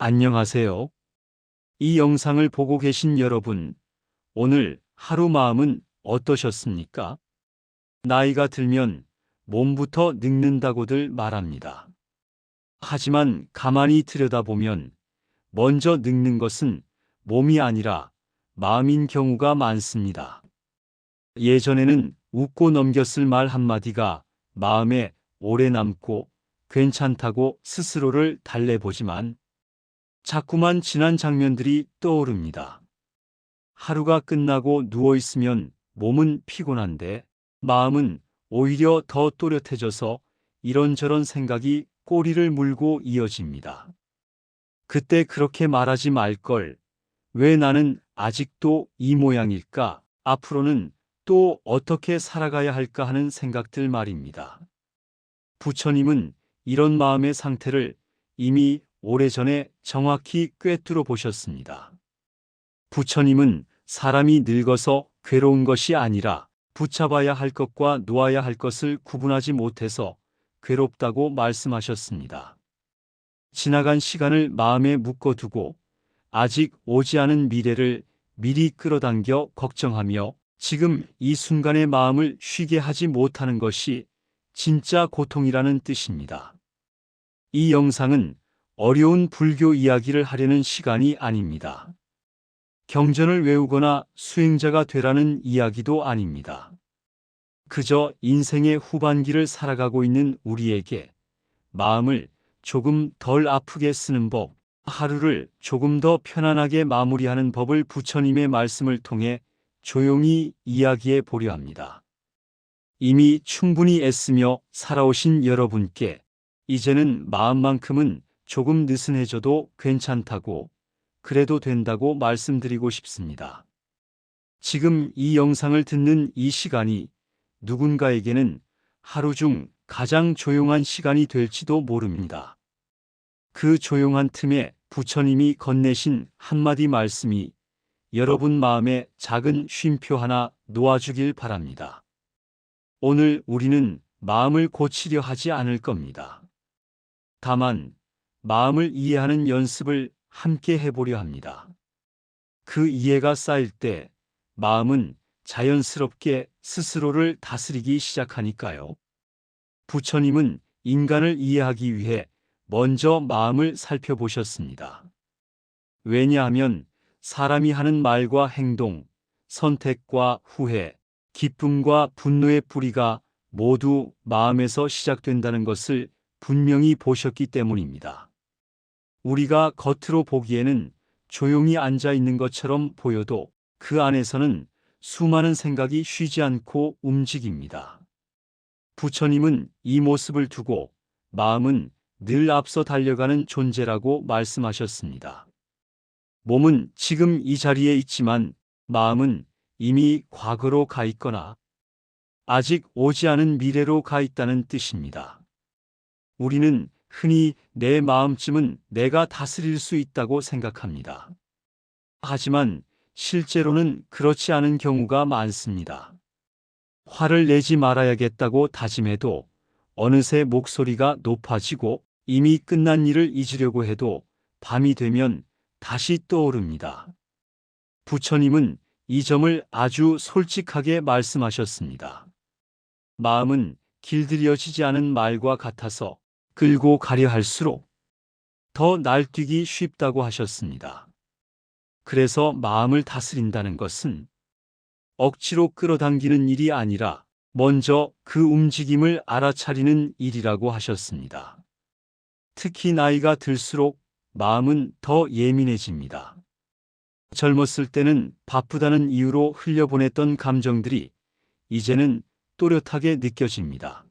안녕하세요. 이 영상을 보고 계신 여러분, 오늘 하루 마음은 어떠셨습니까? 나이가 들면 몸부터 늙는다고들 말합니다. 하지만 가만히 들여다보면 먼저 늙는 것은 몸이 아니라 마음인 경우가 많습니다. 예전에는 웃고 넘겼을 말 한마디가 마음에 오래 남고 괜찮다고 스스로를 달래보지만 자꾸만 지난 장면들이 떠오릅니다. 하루가 끝나고 누워있으면 몸은 피곤한데 마음은 오히려 더 또렷해져서 이런저런 생각이 꼬리를 물고 이어집니다. 그때 그렇게 말하지 말걸. 왜 나는 아직도 이 모양일까? 앞으로는 또 어떻게 살아가야 할까 하는 생각들 말입니다. 부처님은 이런 마음의 상태를 이미 오래전에 정확히 꿰뚫어 보셨습니다. 부처님은 사람이 늙어서 괴로운 것이 아니라 붙잡아야 할 것과 놓아야 할 것을 구분하지 못해서 괴롭다고 말씀하셨습니다. 지나간 시간을 마음에 묶어두고 아직 오지 않은 미래를 미리 끌어당겨 걱정하며 지금 이 순간의 마음을 쉬게 하지 못하는 것이 진짜 고통이라는 뜻입니다. 이 영상은 어려운 불교 이야기를 하려는 시간이 아닙니다. 경전을 외우거나 수행자가 되라는 이야기도 아닙니다. 그저 인생의 후반기를 살아가고 있는 우리에게 마음을 조금 덜 아프게 쓰는 법, 하루를 조금 더 편안하게 마무리하는 법을 부처님의 말씀을 통해 조용히 이야기해 보려 합니다. 이미 충분히 애쓰며 살아오신 여러분께 이제는 마음만큼은 조금 느슨해져도 괜찮다고, 그래도 된다고 말씀드리고 싶습니다. 지금 이 영상을 듣는 이 시간이 누군가에게는 하루 중 가장 조용한 시간이 될지도 모릅니다. 그 조용한 틈에 부처님이 건네신 한마디 말씀이 여러분 마음에 작은 쉼표 하나 놓아주길 바랍니다. 오늘 우리는 마음을 고치려 하지 않을 겁니다. 다만 마음을 이해하는 연습을 함께 해보려 합니다. 그 이해가 쌓일 때 마음은 자연스럽게 스스로를 다스리기 시작하니까요. 부처님은 인간을 이해하기 위해 먼저 마음을 살펴보셨습니다. 왜냐하면 사람이 하는 말과 행동, 선택과 후회, 기쁨과 분노의 뿌리가 모두 마음에서 시작된다는 것을 분명히 보셨기 때문입니다. 우리가 겉으로 보기에는 조용히 앉아 있는 것처럼 보여도 그 안에서는 수많은 생각이 쉬지 않고 움직입니다. 부처님은 이 모습을 두고 마음은 늘 앞서 달려가는 존재라고 말씀하셨습니다. 몸은 지금 이 자리에 있지만 마음은 이미 과거로 가 있거나 아직 오지 않은 미래로 가 있다는 뜻입니다. 우리는 흔히 내 마음쯤은 내가 다스릴 수 있다고 생각합니다. 하지만 실제로는 그렇지 않은 경우가 많습니다. 화를 내지 말아야겠다고 다짐해도 어느새 목소리가 높아지고 이미 끝난 일을 잊으려고 해도 밤이 되면 다시 떠오릅니다. 부처님은 이 점을 아주 솔직하게 말씀하셨습니다. 마음은 길들여지지 않은 말과 같아서 끌고 가려 할수록 더 날뛰기 쉽다고 하셨습니다. 그래서 마음을 다스린다는 것은 억지로 끌어당기는 일이 아니라 먼저 그 움직임을 알아차리는 일이라고 하셨습니다. 특히 나이가 들수록 마음은 더 예민해집니다. 젊었을 때는 바쁘다는 이유로 흘려보냈던 감정들이 이제는 또렷하게 느껴집니다.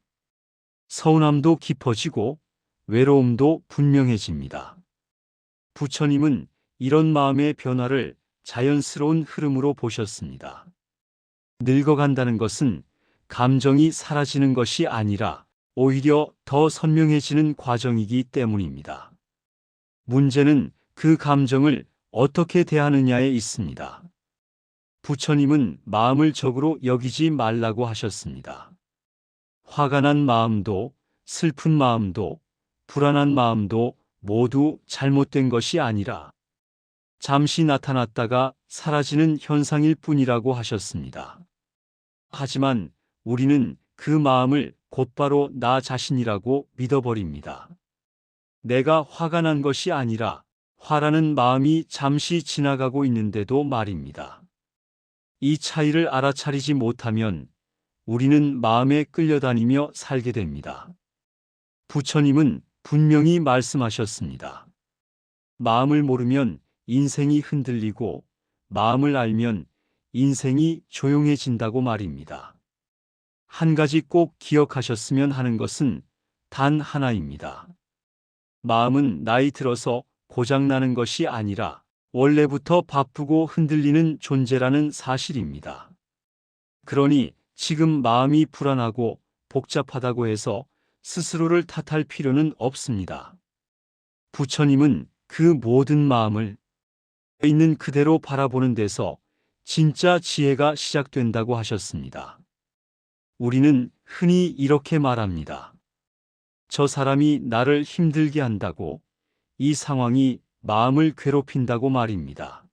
서운함도 깊어지고 외로움도 분명해집니다. 부처님은 이런 마음의 변화를 자연스러운 흐름으로 보셨습니다. 늙어간다는 것은 감정이 사라지는 것이 아니라 오히려 더 선명해지는 과정이기 때문입니다. 문제는 그 감정을 어떻게 대하느냐에 있습니다. 부처님은 마음을 적으로 여기지 말라고 하셨습니다. 화가 난 마음도, 슬픈 마음도, 불안한 마음도 모두 잘못된 것이 아니라 잠시 나타났다가 사라지는 현상일 뿐이라고 하셨습니다. 하지만 우리는 그 마음을 곧바로 나 자신이라고 믿어버립니다. 내가 화가 난 것이 아니라 화라는 마음이 잠시 지나가고 있는데도 말입니다. 이 차이를 알아차리지 못하면 우리는 마음에 끌려다니며 살게 됩니다. 부처님은 분명히 말씀하셨습니다. 마음을 모르면 인생이 흔들리고 마음을 알면 인생이 조용해진다고 말입니다. 한 가지 꼭 기억하셨으면 하는 것은 단 하나입니다. 마음은 나이 들어서 고장나는 것이 아니라 원래부터 바쁘고 흔들리는 존재라는 사실입니다. 그러니 지금 마음이 불안하고 복잡하다고 해서 스스로를 탓할 필요는 없습니다. 부처님은 그 모든 마음을 있는 그대로 바라보는 데서 진짜 지혜가 시작된다고 하셨습니다. 우리는 흔히 이렇게 말합니다. 저 사람이 나를 힘들게 한다고, 이 상황이 마음을 괴롭힌다고 말입니다.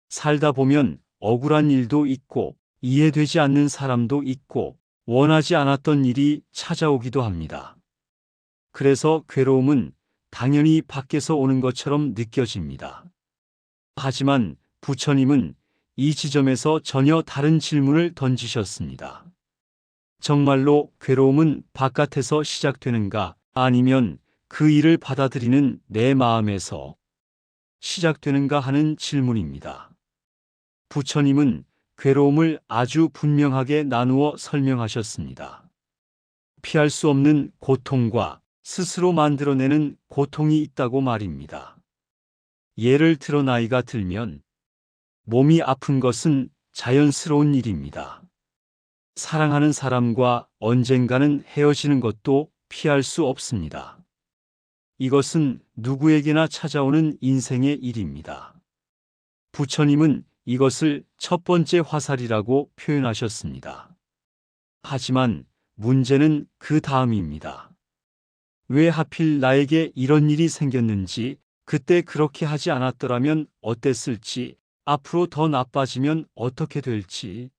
살다 보면 억울한 일도 있고 이해되지 않는 사람도 있고 원하지 않았던 일이 찾아오기도 합니다. 그래서 괴로움은 당연히 밖에서 오는 것처럼 느껴집니다. 하지만 부처님은 이 지점에서 전혀 다른 질문을 던지셨습니다. 정말로 괴로움은 바깥에서 시작되는가, 아니면 그 일을 받아들이는 내 마음에서 시작되는가 하는 질문입니다. 부처님은 괴로움을 아주 분명하게 나누어 설명하셨습니다. 피할 수 없는 고통과 스스로 만들어내는 고통이 있다고 말입니다. 예를 들어 나이가 들면 몸이 아픈 것은 자연스러운 일입니다. 사랑하는 사람과 언젠가는 헤어지는 것도 피할 수 없습니다. 이것은 누구에게나 찾아오는 인생의 일입니다. 부처님은 이것을 첫 번째 화살이라고 표현하셨습니다. 하지만 문제는 그 다음입니다. 왜 하필 나에게 이런 일이 생겼는지, 그때 그렇게 하지 않았더라면 어땠을지, 앞으로 더 나빠지면 어떻게 될지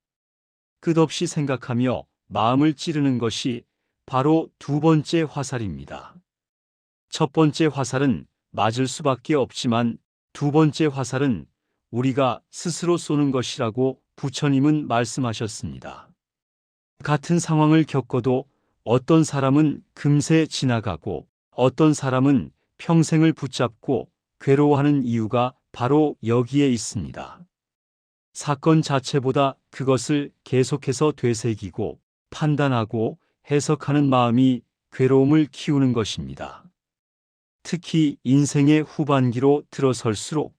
끝없이 생각하며 마음을 찌르는 것이 바로 두 번째 화살입니다. 첫 번째 화살은 맞을 수밖에 없지만 두 번째 화살은 우리가 스스로 쏘는 것이라고 부처님은 말씀하셨습니다. 같은 상황을 겪어도 어떤 사람은 금세 지나가고 어떤 사람은 평생을 붙잡고 괴로워하는 이유가 바로 여기에 있습니다. 사건 자체보다 그것을 계속해서 되새기고 판단하고 해석하는 마음이 괴로움을 키우는 것입니다. 특히 인생의 후반기로 들어설수록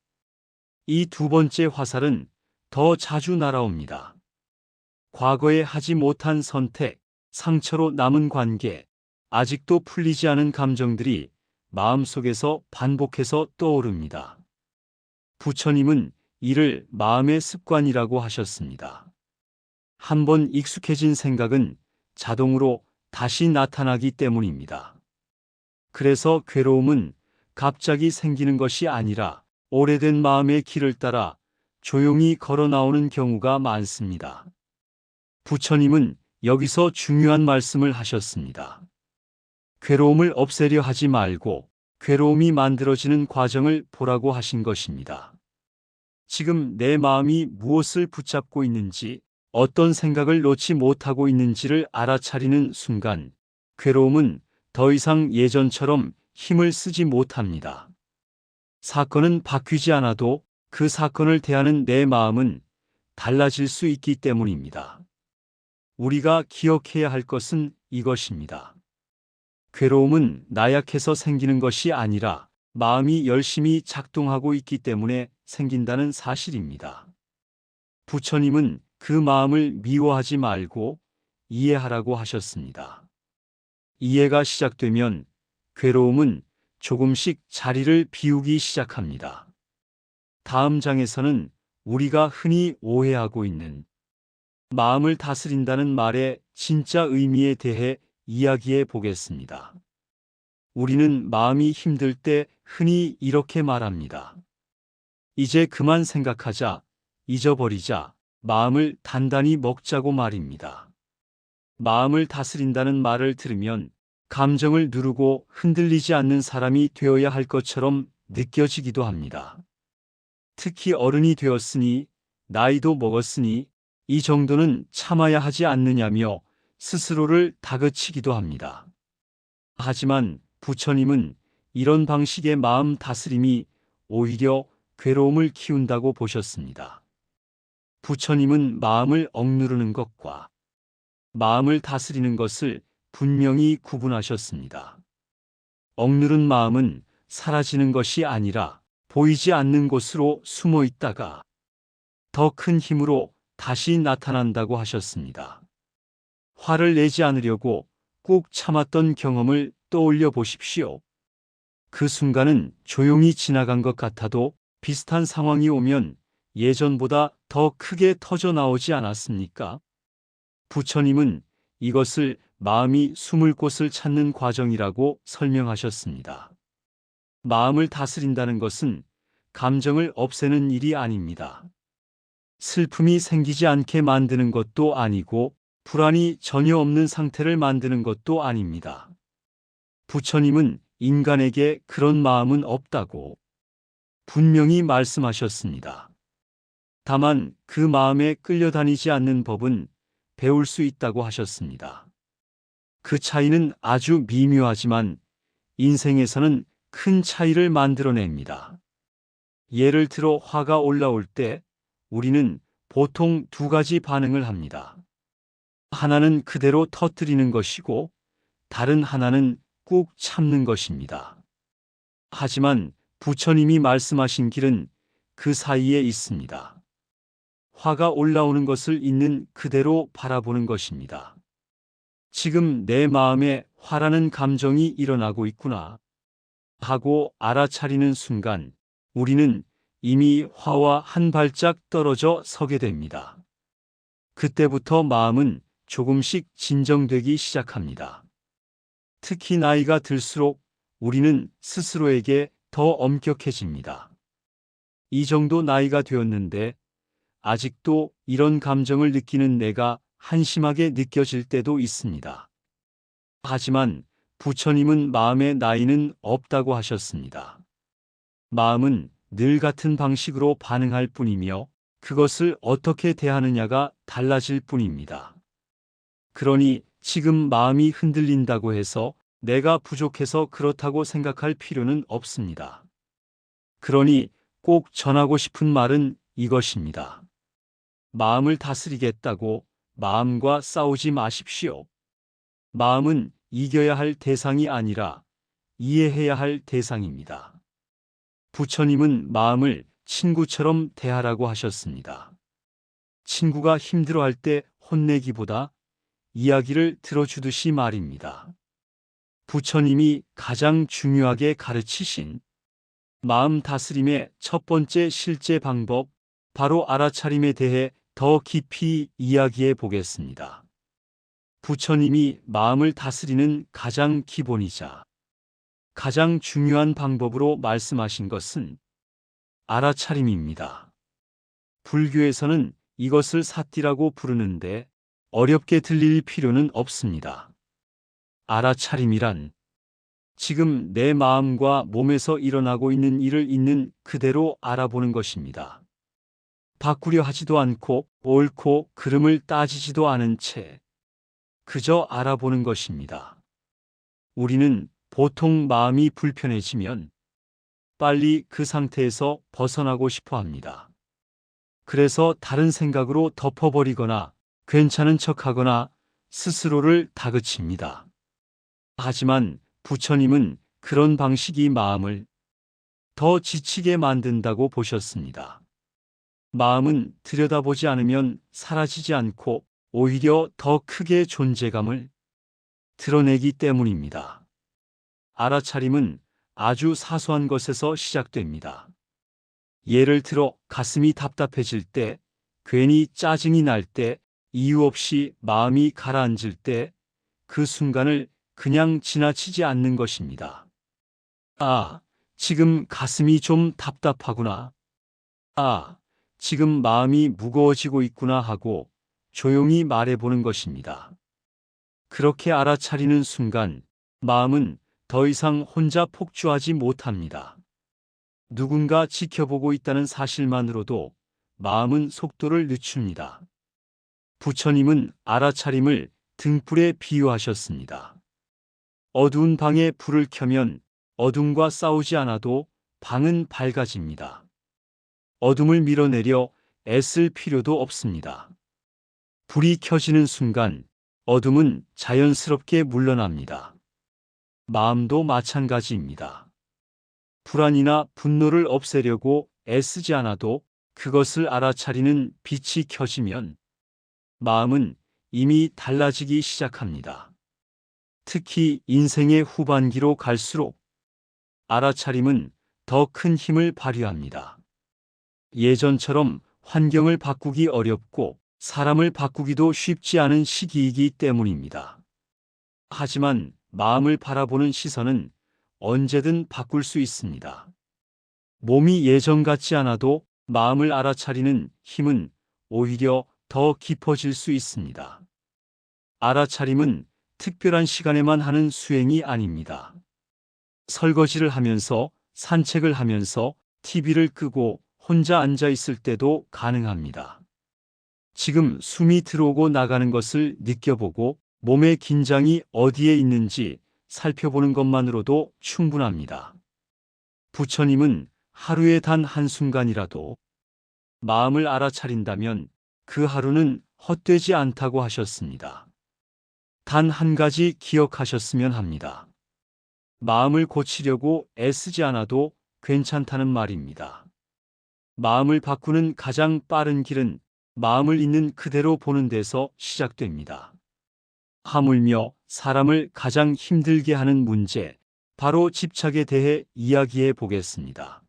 이 두 번째 화살은 더 자주 날아옵니다. 과거에 하지 못한 선택, 상처로 남은 관계, 아직도 풀리지 않은 감정들이 마음속에서 반복해서 떠오릅니다. 부처님은 이를 마음의 습관이라고 하셨습니다. 한번 익숙해진 생각은 자동으로 다시 나타나기 때문입니다. 그래서 괴로움은 갑자기 생기는 것이 아니라 오래된 마음의 길을 따라 조용히 걸어 나오는 경우가 많습니다. 부처님은 여기서 중요한 말씀을 하셨습니다. 괴로움을 없애려 하지 말고 괴로움이 만들어지는 과정을 보라고 하신 것입니다. 지금 내 마음이 무엇을 붙잡고 있는지, 어떤 생각을 놓지 못하고 있는지를 알아차리는 순간 괴로움은 더 이상 예전처럼 힘을 쓰지 못합니다. 사건은 바뀌지 않아도 그 사건을 대하는 내 마음은 달라질 수 있기 때문입니다. 우리가 기억해야 할 것은 이것입니다. 괴로움은 나약해서 생기는 것이 아니라 마음이 열심히 작동하고 있기 때문에 생긴다는 사실입니다. 부처님은 그 마음을 미워하지 말고 이해하라고 하셨습니다. 이해가 시작되면 괴로움은 조금씩 자리를 비우기 시작합니다. 다음 장에서는 우리가 흔히 오해하고 있는 마음을 다스린다는 말의 진짜 의미에 대해 이야기해 보겠습니다. 우리는 마음이 힘들 때 흔히 이렇게 말합니다. 이제 그만 생각하자, 잊어버리자, 마음을 단단히 먹자고 말입니다. 마음을 다스린다는 말을 들으면 감정을 누르고 흔들리지 않는 사람이 되어야 할 것처럼 느껴지기도 합니다. 특히 어른이 되었으니, 나이도 먹었으니 이 정도는 참아야 하지 않느냐며 스스로를 다그치기도 합니다. 하지만 부처님은 이런 방식의 마음 다스림이 오히려 괴로움을 키운다고 보셨습니다. 부처님은 마음을 억누르는 것과 마음을 다스리는 것을 분명히 구분하셨습니다. 억누른 마음은 사라지는 것이 아니라 보이지 않는 곳으로 숨어 있다가 더 큰 힘으로 다시 나타난다고 하셨습니다. 화를 내지 않으려고 꾹 참았던 경험을 떠올려 보십시오. 그 순간은 조용히 지나간 것 같아도 비슷한 상황이 오면 예전보다 더 크게 터져 나오지 않았습니까? 부처님은 이것을 마음이 숨을 곳을 찾는 과정이라고 설명하셨습니다. 마음을 다스린다는 것은 감정을 없애는 일이 아닙니다. 슬픔이 생기지 않게 만드는 것도 아니고 불안이 전혀 없는 상태를 만드는 것도 아닙니다. 부처님은 인간에게 그런 마음은 없다고 분명히 말씀하셨습니다. 다만 그 마음에 끌려다니지 않는 법은 배울 수 있다고 하셨습니다. 그 차이는 아주 미묘하지만 인생에서는 큰 차이를 만들어냅니다. 예를 들어 화가 올라올 때 우리는 보통 두 가지 반응을 합니다. 하나는 그대로 터뜨리는 것이고 다른 하나는 꾹 참는 것입니다. 하지만 부처님이 말씀하신 길은 그 사이에 있습니다. 화가 올라오는 것을 있는 그대로 바라보는 것입니다. 지금 내 마음에 화라는 감정이 일어나고 있구나 하고 알아차리는 순간 우리는 이미 화와 한 발짝 떨어져 서게 됩니다. 그때부터 마음은 조금씩 진정되기 시작합니다. 특히 나이가 들수록 우리는 스스로에게 더 엄격해집니다. 이 정도 나이가 되었는데 아직도 이런 감정을 느끼는 내가 한심하게 느껴질 때도 있습니다. 하지만 부처님은 마음의 나이는 없다고 하셨습니다. 마음은 늘 같은 방식으로 반응할 뿐이며 그것을 어떻게 대하느냐가 달라질 뿐입니다. 그러니 지금 마음이 흔들린다고 해서 내가 부족해서 그렇다고 생각할 필요는 없습니다. 그러니 꼭 전하고 싶은 말은 이것입니다. 마음을 다스리겠다고 마음과 싸우지 마십시오. 마음은 이겨야 할 대상이 아니라 이해해야 할 대상입니다. 부처님은 마음을 친구처럼 대하라고 하셨습니다. 친구가 힘들어할 때 혼내기보다 이야기를 들어주듯이 말입니다. 부처님이 가장 중요하게 가르치신 마음 다스림의 첫 번째 실제 방법, 바로 알아차림에 대해 더 깊이 이야기해 보겠습니다. 부처님이 마음을 다스리는 가장 기본이자 가장 중요한 방법으로 말씀하신 것은 알아차림입니다. 불교에서는 이것을 사띠라고 부르는데 어렵게 들릴 필요는 없습니다. 알아차림이란 지금 내 마음과 몸에서 일어나고 있는 일을 있는 그대로 알아보는 것입니다. 바꾸려 하지도 않고 옳고 그름을 따지지도 않은 채 그저 알아보는 것입니다. 우리는 보통 마음이 불편해지면 빨리 그 상태에서 벗어나고 싶어 합니다. 그래서 다른 생각으로 덮어버리거나 괜찮은 척하거나 스스로를 다그칩니다. 하지만 부처님은 그런 방식이 마음을 더 지치게 만든다고 보셨습니다. 마음은 들여다보지 않으면 사라지지 않고 오히려 더 크게 존재감을 드러내기 때문입니다. 알아차림은 아주 사소한 것에서 시작됩니다. 예를 들어 가슴이 답답해질 때, 괜히 짜증이 날 때, 이유 없이 마음이 가라앉을 때 그 순간을 그냥 지나치지 않는 것입니다. 아, 지금 가슴이 좀 답답하구나. 아, 지금 마음이 무거워지고 있구나 하고 조용히 말해보는 것입니다. 그렇게 알아차리는 순간 마음은 더 이상 혼자 폭주하지 못합니다. 누군가 지켜보고 있다는 사실만으로도 마음은 속도를 늦춥니다. 부처님은 알아차림을 등불에 비유하셨습니다. 어두운 방에 불을 켜면 어둠과 싸우지 않아도 방은 밝아집니다. 어둠을 밀어내려 애쓸 필요도 없습니다. 불이 켜지는 순간 어둠은 자연스럽게 물러납니다. 마음도 마찬가지입니다. 불안이나 분노를 없애려고 애쓰지 않아도 그것을 알아차리는 빛이 켜지면 마음은 이미 달라지기 시작합니다. 특히 인생의 후반기로 갈수록 알아차림은 더 큰 힘을 발휘합니다. 예전처럼 환경을 바꾸기 어렵고 사람을 바꾸기도 쉽지 않은 시기이기 때문입니다. 하지만 마음을 바라보는 시선은 언제든 바꿀 수 있습니다. 몸이 예전 같지 않아도 마음을 알아차리는 힘은 오히려 더 깊어질 수 있습니다. 알아차림은 특별한 시간에만 하는 수행이 아닙니다. 설거지를 하면서, 산책을 하면서, TV를 끄고 혼자 앉아 있을 때도 가능합니다. 지금 숨이 들어오고 나가는 것을 느껴보고 몸의 긴장이 어디에 있는지 살펴보는 것만으로도 충분합니다. 부처님은 하루에 단 한순간이라도 마음을 알아차린다면 그 하루는 헛되지 않다고 하셨습니다. 단 한 가지 기억하셨으면 합니다. 마음을 고치려고 애쓰지 않아도 괜찮다는 말입니다. 마음을 바꾸는 가장 빠른 길은 마음을 있는 그대로 보는 데서 시작됩니다. 하물며 사람을 가장 힘들게 하는 문제, 바로 집착에 대해 이야기해 보겠습니다.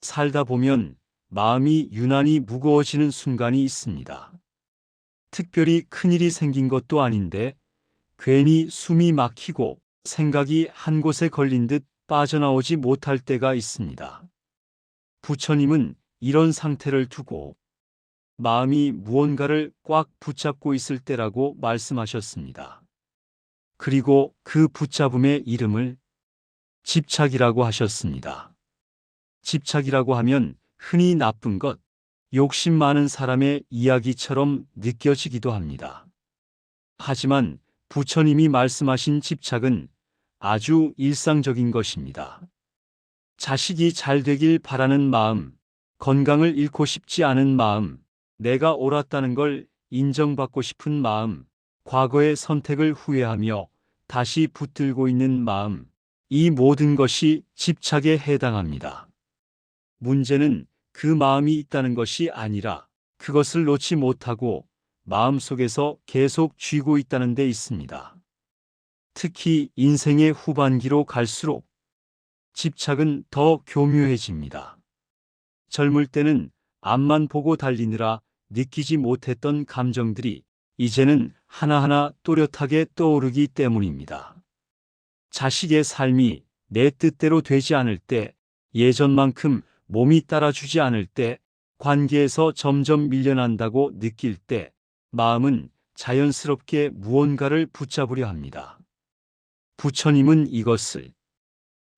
살다 보면 마음이 유난히 무거워지는 순간이 있습니다. 특별히 큰일이 생긴 것도 아닌데 괜히 숨이 막히고 생각이 한 곳에 걸린 듯 빠져나오지 못할 때가 있습니다. 부처님은 이런 상태를 두고 마음이 무언가를 꽉 붙잡고 있을 때라고 말씀하셨습니다. 그리고 그 붙잡음의 이름을 집착이라고 하셨습니다. 집착이라고 하면 흔히 나쁜 것, 욕심 많은 사람의 이야기처럼 느껴지기도 합니다. 하지만 부처님이 말씀하신 집착은 아주 일상적인 것입니다. 자식이 잘 되길 바라는 마음, 건강을 잃고 싶지 않은 마음, 내가 옳았다는 걸 인정받고 싶은 마음, 과거의 선택을 후회하며 다시 붙들고 있는 마음, 이 모든 것이 집착에 해당합니다. 문제는 그 마음이 있다는 것이 아니라 그것을 놓지 못하고 마음속에서 계속 쥐고 있다는 데 있습니다. 특히 인생의 후반기로 갈수록 집착은 더 교묘해집니다. 젊을 때는 앞만 보고 달리느라 느끼지 못했던 감정들이 이제는 하나하나 또렷하게 떠오르기 때문입니다. 자식의 삶이 내 뜻대로 되지 않을 때, 예전만큼 몸이 따라주지 않을 때, 관계에서 점점 밀려난다고 느낄 때, 마음은 자연스럽게 무언가를 붙잡으려 합니다. 부처님은 이것을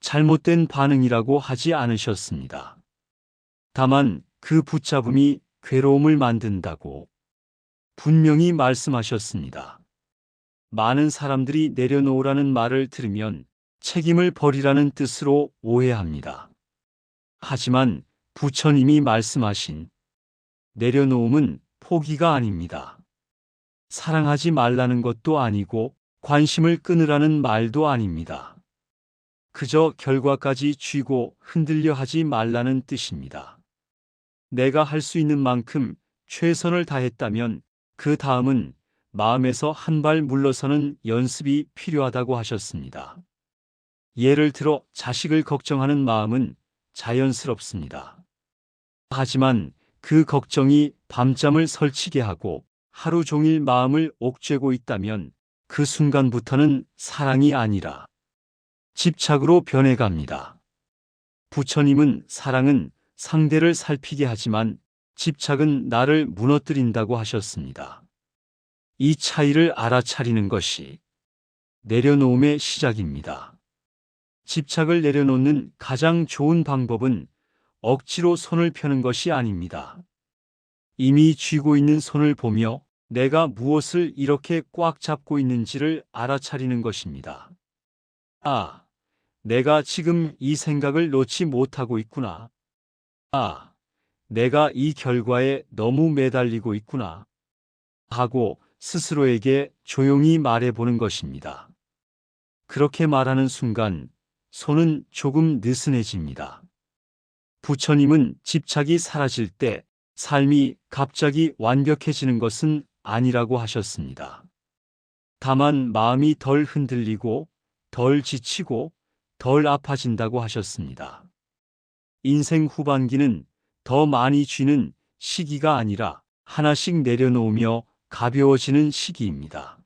잘못된 반응이라고 하지 않으셨습니다. 다만 그 붙잡음이 괴로움을 만든다고 분명히 말씀하셨습니다. 많은 사람들이 내려놓으라는 말을 들으면 책임을 버리라는 뜻으로 오해합니다. 하지만 부처님이 말씀하신 내려놓음은 포기가 아닙니다. 사랑하지 말라는 것도 아니고 관심을 끊으라는 말도 아닙니다. 그저 결과까지 쥐고 흔들려 하지 말라는 뜻입니다. 내가 할 수 있는 만큼 최선을 다했다면 그 다음은 마음에서 한 발 물러서는 연습이 필요하다고 하셨습니다. 예를 들어 자식을 걱정하는 마음은 자연스럽습니다. 하지만 그 걱정이 밤잠을 설치게 하고 하루 종일 마음을 옥죄고 있다면 그 순간부터는 사랑이 아니라 집착으로 변해갑니다. 부처님은 사랑은 상대를 살피게 하지만 집착은 나를 무너뜨린다고 하셨습니다. 이 차이를 알아차리는 것이 내려놓음의 시작입니다. 집착을 내려놓는 가장 좋은 방법은 억지로 손을 펴는 것이 아닙니다. 이미 쥐고 있는 손을 보며 내가 무엇을 이렇게 꽉 잡고 있는지를 알아차리는 것입니다. 아, 내가 지금 이 생각을 놓지 못하고 있구나. 아, 내가 이 결과에 너무 매달리고 있구나. 하고 스스로에게 조용히 말해보는 것입니다. 그렇게 말하는 순간 손은 조금 느슨해집니다. 부처님은 집착이 사라질 때 삶이 갑자기 완벽해지는 것은 아니라고 하셨습니다. 다만 마음이 덜 흔들리고 덜 지치고 덜 아파진다고 하셨습니다. 인생 후반기는 더 많이 쥐는 시기가 아니라 하나씩 내려놓으며 가벼워지는 시기입니다.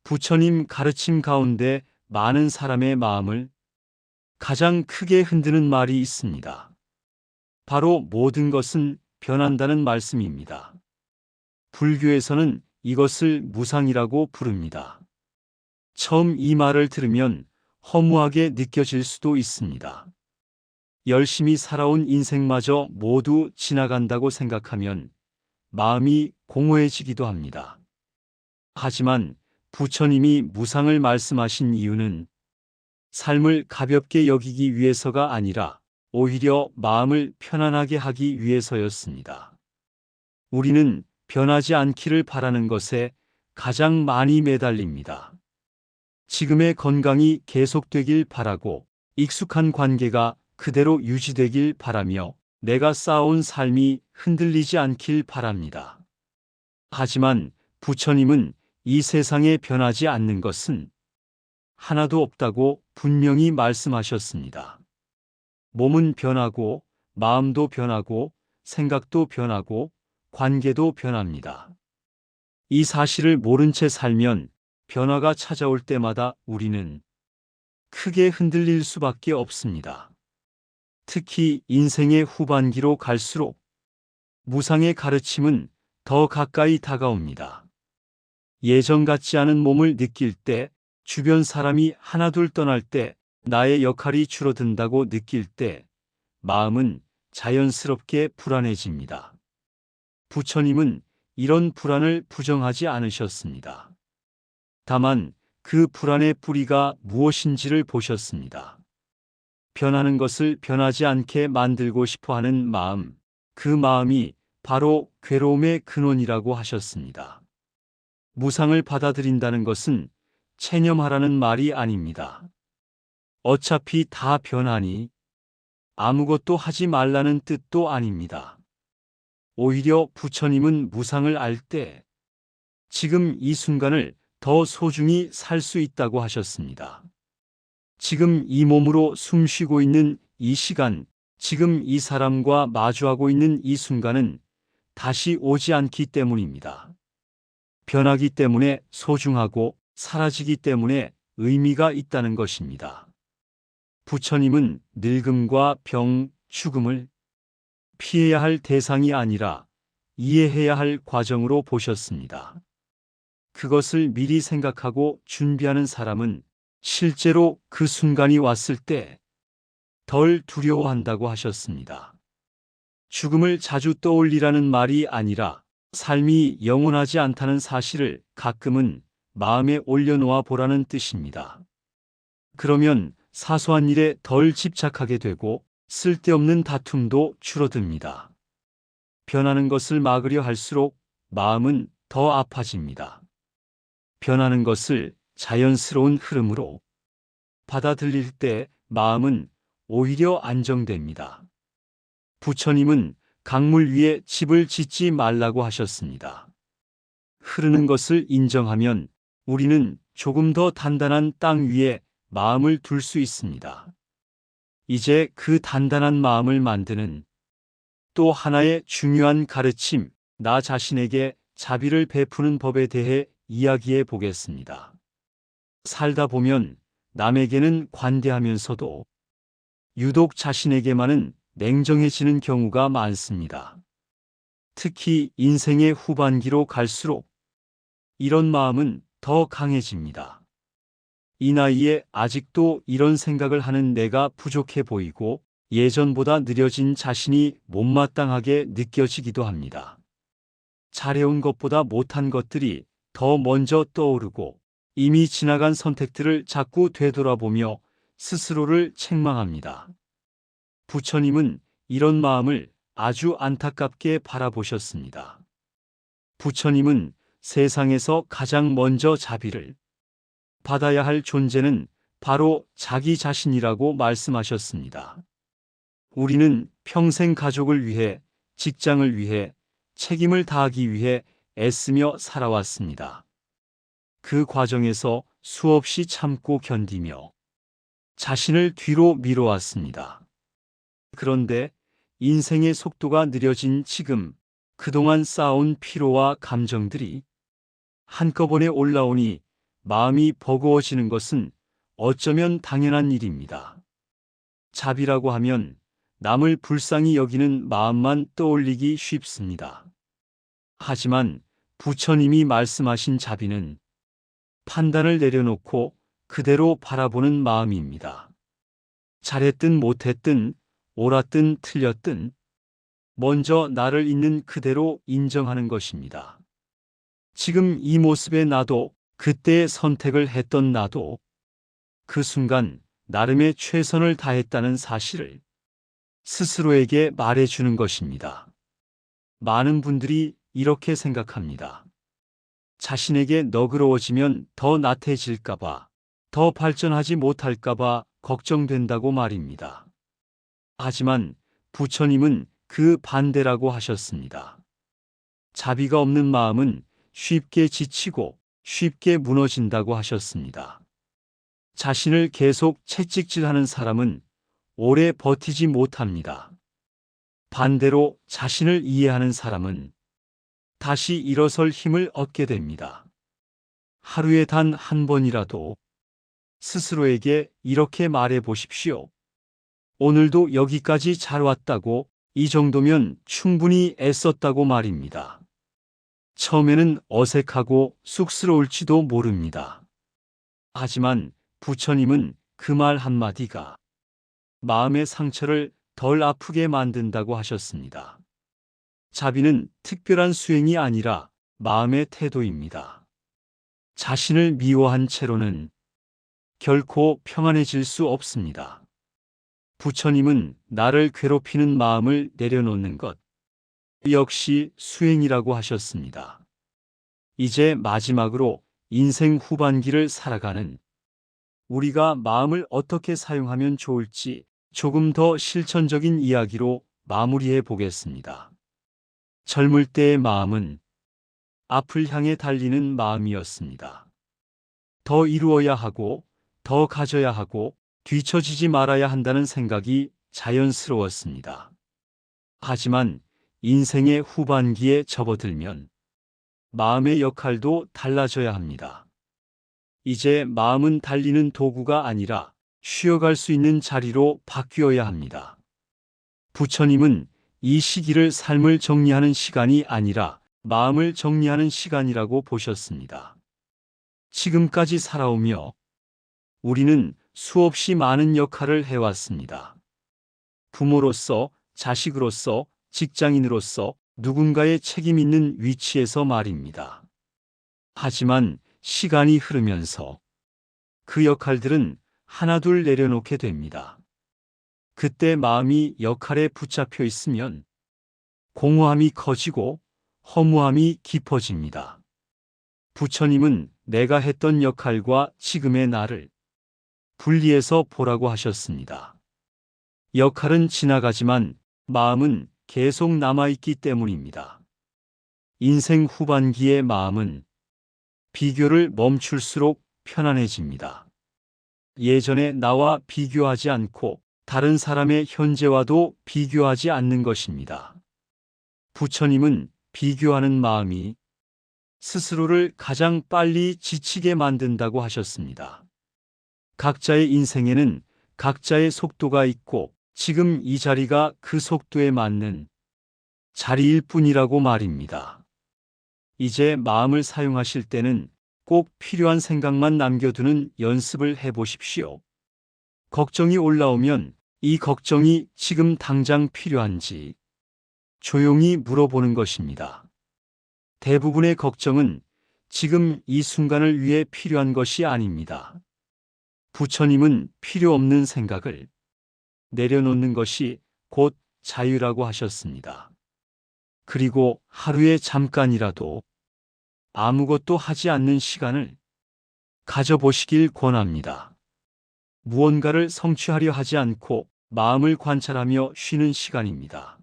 부처님 가르침 가운데 많은 사람의 마음을 가장 크게 흔드는 말이 있습니다. 바로 모든 것은 변한다는 말씀입니다. 불교에서는 이것을 무상이라고 부릅니다. 처음 이 말을 들으면 허무하게 느껴질 수도 있습니다. 열심히 살아온 인생마저 모두 지나간다고 생각하면 마음이 공허해지기도 합니다. 하지만 부처님이 무상을 말씀하신 이유는 삶을 가볍게 여기기 위해서가 아니라 오히려 마음을 편안하게 하기 위해서였습니다. 우리는 변하지 않기를 바라는 것에 가장 많이 매달립니다. 지금의 건강이 계속되길 바라고 익숙한 관계가 그대로 유지되길 바라며 내가 쌓아온 삶이 흔들리지 않길 바랍니다. 하지만 부처님은 이 세상에 변하지 않는 것은 하나도 없다고 분명히 말씀하셨습니다. 몸은 변하고 마음도 변하고 생각도 변하고 관계도 변합니다. 이 사실을 모른 채 살면 변화가 찾아올 때마다 우리는 크게 흔들릴 수밖에 없습니다. 특히 인생의 후반기로 갈수록 무상의 가르침은 더 가까이 다가옵니다. 예전 같지 않은 몸을 느낄 때, 주변 사람이 하나둘 떠날 때, 나의 역할이 줄어든다고 느낄 때, 마음은 자연스럽게 불안해집니다. 부처님은 이런 불안을 부정하지 않으셨습니다. 다만 그 불안의 뿌리가 무엇인지를 보셨습니다. 변하는 것을 변하지 않게 만들고 싶어 하는 마음, 그 마음이 바로 괴로움의 근원이라고 하셨습니다. 무상을 받아들인다는 것은 체념하라는 말이 아닙니다. 어차피 다 변하니 아무것도 하지 말라는 뜻도 아닙니다. 오히려 부처님은 무상을 알 때 지금 이 순간을 더 소중히 살 수 있다고 하셨습니다. 지금 이 몸으로 숨 쉬고 있는 이 시간, 지금 이 사람과 마주하고 있는 이 순간은 다시 오지 않기 때문입니다. 변하기 때문에 소중하고 사라지기 때문에 의미가 있다는 것입니다. 부처님은 늙음과 병, 죽음을 피해야 할 대상이 아니라 이해해야 할 과정으로 보셨습니다. 그것을 미리 생각하고 준비하는 사람은 실제로 그 순간이 왔을 때 덜 두려워한다고 하셨습니다. 죽음을 자주 떠올리라는 말이 아니라 삶이 영원하지 않다는 사실을 가끔은 마음에 올려놓아 보라는 뜻입니다. 그러면 사소한 일에 덜 집착하게 되고 쓸데없는 다툼도 줄어듭니다. 변하는 것을 막으려 할수록 마음은 더 아파집니다. 변하는 것을 자연스러운 흐름으로 받아들일 때 마음은 오히려 안정됩니다. 부처님은 강물 위에 집을 짓지 말라고 하셨습니다. 흐르는 것을 인정하면 우리는 조금 더 단단한 땅 위에 마음을 둘 수 있습니다. 이제 그 단단한 마음을 만드는 또 하나의 중요한 가르침, 나 자신에게 자비를 베푸는 법에 대해 이야기해 보겠습니다. 살다 보면 남에게는 관대하면서도 유독 자신에게만은 냉정해지는 경우가 많습니다. 특히 인생의 후반기로 갈수록 이런 마음은 더 강해집니다. 이 나이에 아직도 이런 생각을 하는 내가 부족해 보이고 예전보다 느려진 자신이 못마땅하게 느껴지기도 합니다. 잘해온 것보다 못한 것들이 더 먼저 떠오르고 이미 지나간 선택들을 자꾸 되돌아보며 스스로를 책망합니다. 부처님은 이런 마음을 아주 안타깝게 바라보셨습니다. 부처님은 세상에서 가장 먼저 자비를 받아야 할 존재는 바로 자기 자신이라고 말씀하셨습니다. 우리는 평생 가족을 위해, 직장을 위해, 책임을 다하기 위해 애쓰며 살아왔습니다. 그 과정에서 수없이 참고 견디며 자신을 뒤로 미뤄왔습니다. 그런데 인생의 속도가 느려진 지금, 그동안 쌓아온 피로와 감정들이 한꺼번에 올라오니 마음이 버거워지는 것은 어쩌면 당연한 일입니다. 자비라고 하면 남을 불쌍히 여기는 마음만 떠올리기 쉽습니다. 하지만 부처님이 말씀하신 자비는 판단을 내려놓고 그대로 바라보는 마음입니다. 잘했든 못했든 옳았든 틀렸든 먼저 나를 있는 그대로 인정하는 것입니다. 지금 이 모습의 나도, 그때의 선택을 했던 나도 그 순간 나름의 최선을 다했다는 사실을 스스로에게 말해주는 것입니다. 많은 분들이 이렇게 생각합니다. 자신에게 너그러워지면 더 나태해질까봐, 더 발전하지 못할까봐 걱정된다고 말입니다. 하지만 부처님은 그 반대라고 하셨습니다. 자비가 없는 마음은 쉽게 지치고 쉽게 무너진다고 하셨습니다. 자신을 계속 채찍질하는 사람은 오래 버티지 못합니다. 반대로 자신을 이해하는 사람은 다시 일어설 힘을 얻게 됩니다. 하루에 단 한 번이라도 스스로에게 이렇게 말해 보십시오. 오늘도 여기까지 잘 왔다고, 이 정도면 충분히 애썼다고 말입니다. 처음에는 어색하고 쑥스러울지도 모릅니다. 하지만 부처님은 그 말 한마디가 마음의 상처를 덜 아프게 만든다고 하셨습니다. 자비는 특별한 수행이 아니라 마음의 태도입니다. 자신을 미워한 채로는 결코 평안해질 수 없습니다. 부처님은 나를 괴롭히는 마음을 내려놓는 것 역시 수행이라고 하셨습니다. 이제 마지막으로 인생 후반기를 살아가는 우리가 마음을 어떻게 사용하면 좋을지 조금 더 실천적인 이야기로 마무리해 보겠습니다. 젊을 때의 마음은 앞을 향해 달리는 마음이었습니다. 더 이루어야 하고, 더 가져야 하고, 뒤처지지 말아야 한다는 생각이 자연스러웠습니다. 하지만 인생의 후반기에 접어들면 마음의 역할도 달라져야 합니다. 이제 마음은 달리는 도구가 아니라 쉬어갈 수 있는 자리로 바뀌어야 합니다. 부처님은 이 시기를 삶을 정리하는 시간이 아니라 마음을 정리하는 시간이라고 보셨습니다. 지금까지 살아오며 우리는 수없이 많은 역할을 해왔습니다. 부모로서, 자식으로서, 직장인으로서 누군가의 책임 있는 위치에서 말입니다. 하지만 시간이 흐르면서 그 역할들은 하나둘 내려놓게 됩니다. 그때 마음이 역할에 붙잡혀 있으면 공허함이 커지고 허무함이 깊어집니다. 부처님은 내가 했던 역할과 지금의 나를 분리해서 보라고 하셨습니다. 역할은 지나가지만 마음은 계속 남아있기 때문입니다. 인생 후반기의 마음은 비교를 멈출수록 편안해집니다. 예전에 나와 비교하지 않고 다른 사람의 현재와도 비교하지 않는 것입니다. 부처님은 비교하는 마음이 스스로를 가장 빨리 지치게 만든다고 하셨습니다. 각자의 인생에는 각자의 속도가 있고 지금 이 자리가 그 속도에 맞는 자리일 뿐이라고 말입니다. 이제 마음을 사용하실 때는 꼭 필요한 생각만 남겨두는 연습을 해보십시오. 걱정이 올라오면 이 걱정이 지금 당장 필요한지 조용히 물어보는 것입니다. 대부분의 걱정은 지금 이 순간을 위해 필요한 것이 아닙니다. 부처님은 필요 없는 생각을 내려놓는 것이 곧 자유라고 하셨습니다. 그리고 하루에 잠깐이라도 아무것도 하지 않는 시간을 가져보시길 권합니다. 무언가를 성취하려 하지 않고 마음을 관찰하며 쉬는 시간입니다.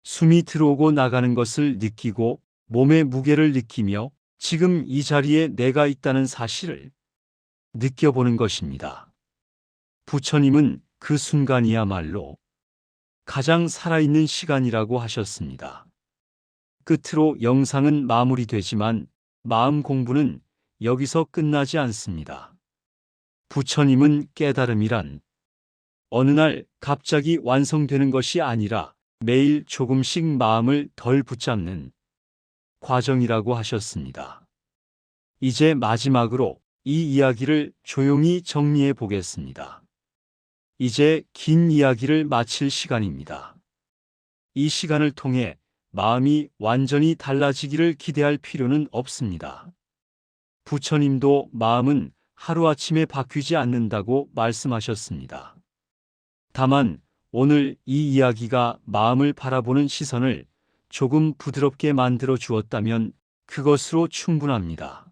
숨이 들어오고 나가는 것을 느끼고 몸의 무게를 느끼며 지금 이 자리에 내가 있다는 사실을 느껴보는 것입니다. 부처님은 그 순간이야말로 가장 살아있는 시간이라고 하셨습니다. 끝으로 영상은 마무리되지만 마음 공부는 여기서 끝나지 않습니다. 부처님은 깨달음이란 어느 날 갑자기 완성되는 것이 아니라 매일 조금씩 마음을 덜 붙잡는 과정이라고 하셨습니다. 이제 마지막으로 이 이야기를 조용히 정리해 보겠습니다. 이제 긴 이야기를 마칠 시간입니다. 이 시간을 통해 마음이 완전히 달라지기를 기대할 필요는 없습니다. 부처님도 마음은 하루아침에 바뀌지 않는다고 말씀하셨습니다. 다만 오늘 이 이야기가 마음을 바라보는 시선을 조금 부드럽게 만들어 주었다면 그것으로 충분합니다.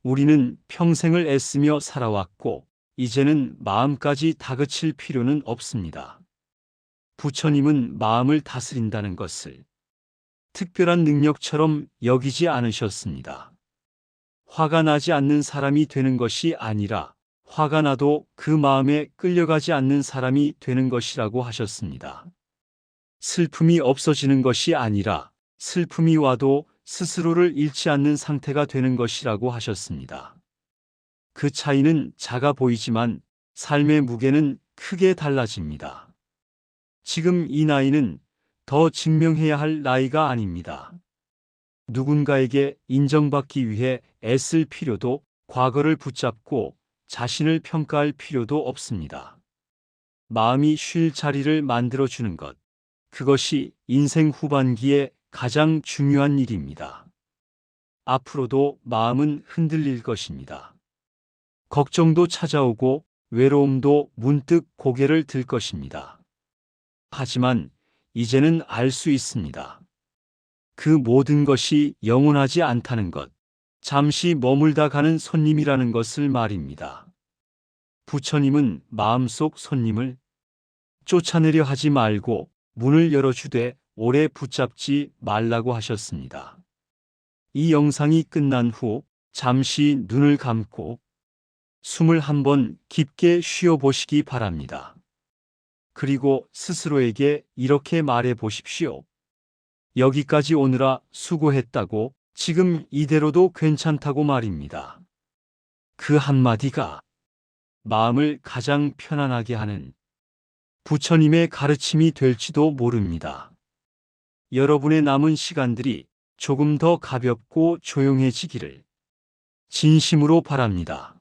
우리는 평생을 애쓰며 살아왔고 이제는 마음까지 다그칠 필요는 없습니다. 부처님은 마음을 다스린다는 것을 특별한 능력처럼 여기지 않으셨습니다. 화가 나지 않는 사람이 되는 것이 아니라 화가 나도 그 마음에 끌려가지 않는 사람이 되는 것이라고 하셨습니다. 슬픔이 없어지는 것이 아니라 슬픔이 와도 스스로를 잃지 않는 상태가 되는 것이라고 하셨습니다. 그 차이는 작아 보이지만 삶의 무게는 크게 달라집니다. 지금 이 나이는 더 증명해야 할 나이가 아닙니다. 누군가에게 인정받기 위해 애쓸 필요도 과거를 붙잡고 자신을 평가할 필요도 없습니다. 마음이 쉴 자리를 만들어주는 것, 그것이 인생 후반기에 가장 중요한 일입니다. 앞으로도 마음은 흔들릴 것입니다. 걱정도 찾아오고 외로움도 문득 고개를 들 것입니다. 하지만 이제는 알 수 있습니다. 그 모든 것이 영원하지 않다는 것, 잠시 머물다 가는 손님이라는 것을 말입니다. 부처님은 마음속 손님을 쫓아내려 하지 말고 문을 열어주되 오래 붙잡지 말라고 하셨습니다. 이 영상이 끝난 후 잠시 눈을 감고 숨을 한번 깊게 쉬어 보시기 바랍니다. 그리고 스스로에게 이렇게 말해 보십시오. 여기까지 오느라 수고했다고, 지금 이대로도 괜찮다고 말입니다. 그 한마디가 마음을 가장 편안하게 하는 부처님의 가르침이 될지도 모릅니다. 여러분의 남은 시간들이 조금 더 가볍고 조용해지기를 진심으로 바랍니다.